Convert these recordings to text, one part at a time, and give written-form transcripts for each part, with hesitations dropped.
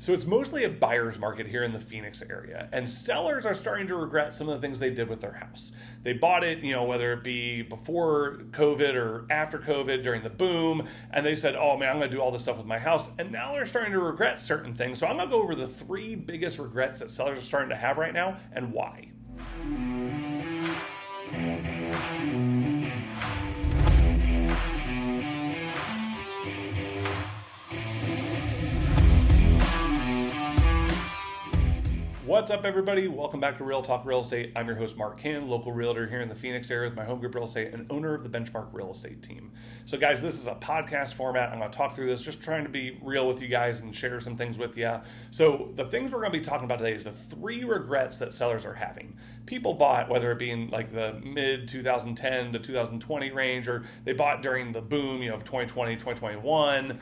So it's mostly a buyer's market here in the Phoenix area, and sellers are starting to regret some of the things they did with their house. They bought it, whether it be before COVID or after COVID during the boom, and they said, oh man, I'm going to do all this stuff with my house, and now they're starting to regret certain things. So I'm going to go over the 3 biggest regrets that sellers are starting to have right now and why. What's up, everybody? Welcome back to Real Talk Real Estate. I'm your host, Mark Cannon, local realtor here in the Phoenix area with my home group real estate and owner of the Benchmark Real Estate team. So guys, this is a podcast format. I'm going to talk through this, just trying to be real with you guys and share some things with you. So the things we're going to be talking about today is the 3 regrets that sellers are having. People bought, whether it be in like the mid 2010 to 2020 range, or they bought during the boom, of 2020, 2021,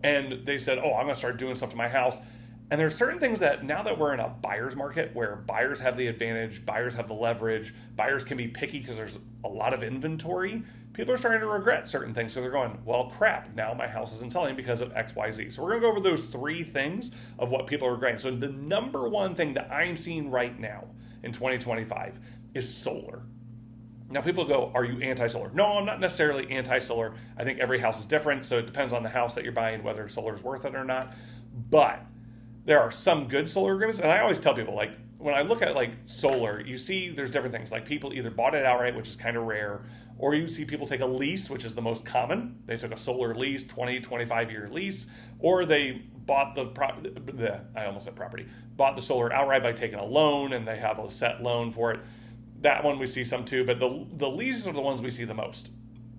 and they said, oh, I'm going to start doing stuff to my house. And there's certain things that now that we're in a buyer's market where buyers have the advantage, buyers have the leverage, buyers can be picky because there's a lot of inventory, people are starting to regret certain things. So they're going, well, crap, now my house isn't selling because of X, Y, Z. So we're going to go over those 3 things of what people are regretting. So the number one thing that I'm seeing right now in 2025 is solar. Now people go, are you anti-solar? No, I'm not necessarily anti-solar. I think every house is different. So it depends on the house that you're buying, whether solar is worth it or not. But there are some good solar agreements, and I always tell people, like, when I look at like solar, you see there's different things. Like people either bought it outright, which is kind of rare, or you see people take a lease, which is the most common. They took a solar lease, 20, 25-year lease, or they bought bought the solar outright by taking a loan, and they have a set loan for it. That one we see some too, but the leases are the ones we see the most.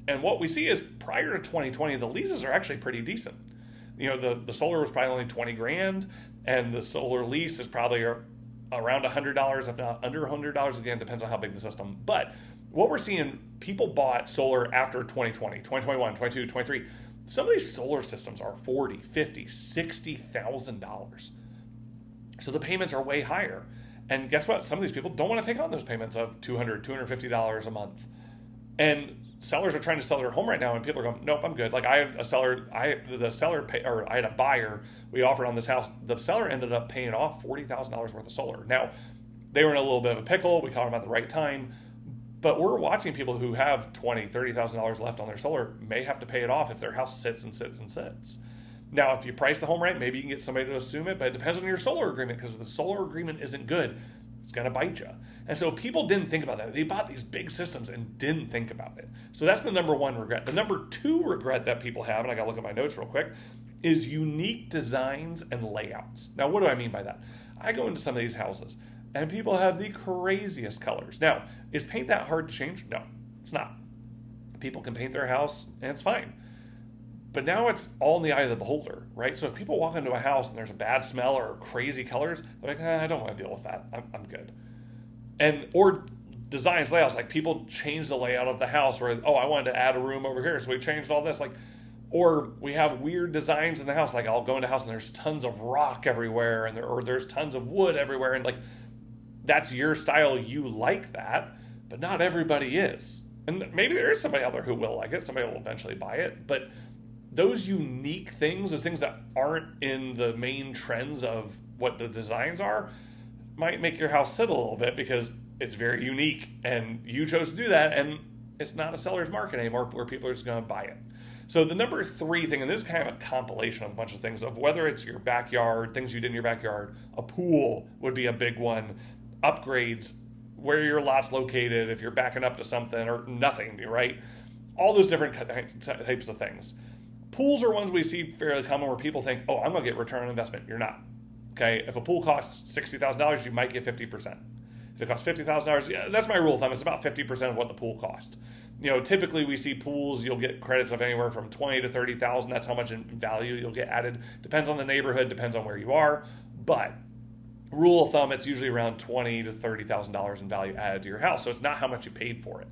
And what we see is prior to 2020, the leases are actually pretty decent. The solar was probably only 20 grand, and the solar lease is probably around $100, if not under $100. Again, depends on how big the system. But what we're seeing, people bought solar after 2020, 2021, 22, 23. Some of these solar systems are $40, $50, $60,000. So the payments are way higher. And guess what? Some of these people don't want to take on those payments of $200, $250 a month. And sellers are trying to sell their home right now, and people are going, nope, I'm good. Like I had I had a buyer we offered on this house. The seller ended up paying off $40,000 worth of solar. Now, they were in a little bit of a pickle. We caught them at the right time. But we're watching people who have $20,000, $30,000 left on their solar may have to pay it off if their house sits and sits and sits. Now, if you price the home right, maybe you can get somebody to assume it, but it depends on your solar agreement, because if the solar agreement isn't good, it's going to bite you. And so people didn't think about that. They bought these big systems and didn't think about it. So that's the number 1 regret. The number 2 regret that people have, and I got to look at my notes real quick, is unique designs and layouts. Now, what do I mean by that? I go into some of these houses and people have the craziest colors. Now, is paint that hard to change? No, it's not. People can paint their house and it's fine. But now it's all in the eye of the beholder, right? So if people walk into a house and there's a bad smell or crazy colors, they're like, I don't want to deal with that. I'm good. Or designs, layouts, like people change the layout of the house where, I wanted to add a room over here, so we changed all this. Or we have weird designs in the house. Like I'll go into a house and there's tons of rock everywhere, or there's tons of wood everywhere. And like, that's your style. You like that, but not everybody is. And maybe there is somebody out there who will like it. Somebody will eventually buy it. But those unique things, those things that aren't in the main trends of what the designs are, might make your house sit a little bit because it's very unique and you chose to do that, and it's not a seller's market anymore where people are just going to buy it. So the number 3 thing, and this is kind of a compilation of a bunch of things, of whether it's your backyard, things you did in your backyard, a pool would be a big one, upgrades, where your lot's located, if you're backing up to something or nothing, right? All those different types of things. Pools are ones we see fairly common where people think, I'm going to get return on investment. You're not. Okay, if a pool costs $60,000, you might get 50%. If it costs $50,000, yeah, that's my rule of thumb. It's about 50% of what the pool cost. Typically we see pools, you'll get credits of anywhere from $20,000 to $30,000. That's how much in value you'll get added. Depends on the neighborhood, depends on where you are. But rule of thumb, it's usually around $20,000 to $30,000 in value added to your house. So it's not how much you paid for it.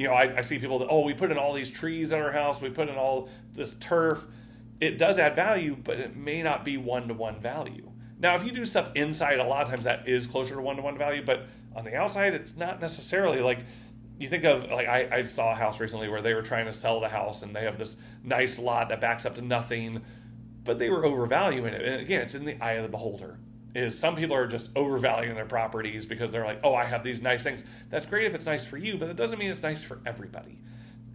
I see people that, we put in all these trees in our house, we put in all this turf. It does add value, but it may not be one-to-one value. Now, if you do stuff inside, a lot of times that is closer to one-to-one value, but on the outside, it's not necessarily. Like, you think of, like, I saw a house recently where they were trying to sell the house, and they have this nice lot that backs up to nothing, but they were overvaluing it. And again, it's in the eye of the beholder. Is some people are just overvaluing their properties because they're like, oh, I have these nice things. That's great if it's nice for you, but that doesn't mean it's nice for everybody.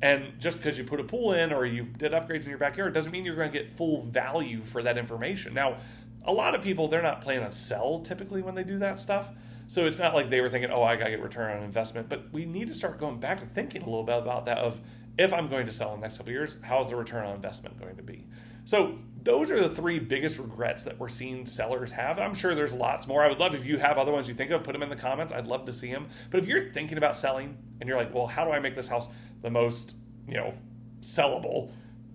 And just because you put a pool in or you did upgrades in your backyard doesn't mean you're going to get full value for that information. Now, a lot of people, they're not planning on sell typically when they do that stuff. So it's not like they were thinking, oh, I got to get return on investment. But we need to start going back and thinking a little bit about that of, if I'm going to sell in the next couple of years, how's the return on investment going to be? So those are the three biggest regrets that we're seeing sellers have. I'm sure there's lots more. I would love if you have other ones you think of, put them in the comments. I'd love to see them. But if you're thinking about selling and you're like, well, how do I make this house the most, sellable?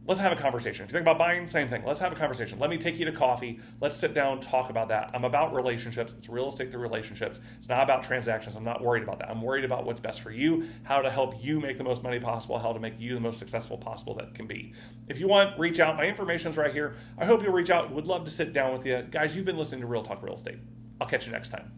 Let's have a conversation. If you think about buying, same thing. Let's have a conversation. Let me take you to coffee. Let's sit down, talk about that. I'm about relationships. It's real estate through relationships. It's not about transactions. I'm not worried about that. I'm worried about what's best for you, how to help you make the most money possible, how to make you the most successful possible that can be. If you want, reach out. My information's right here. I hope you'll reach out. Would love to sit down with you. Guys, you've been listening to Real Talk Real Estate. I'll catch you next time.